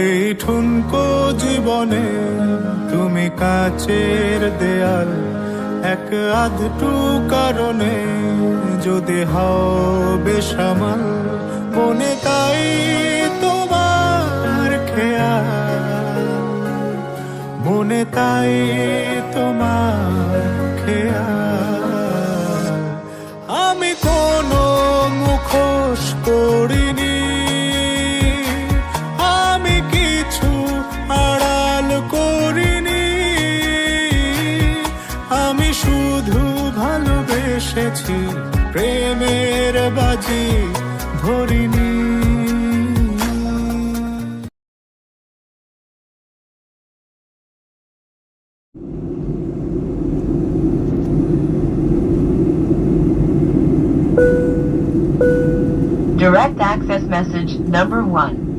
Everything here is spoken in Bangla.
এই ঠুনকো জীবনে তুমি কাচের দেয়াল, এক আধটু কারণে যদি হও বেসামাল, মনে তাই তোমার খেয়াল, মনে তাই তোমার খেয়াল। আমি কোনো মুখোশ করিনি, আমি কিছু আড়াল করিনি, আমি শুধু ভালোবেসেছি, প্রেমের বাজি ধরিনি। Direct access message number 1.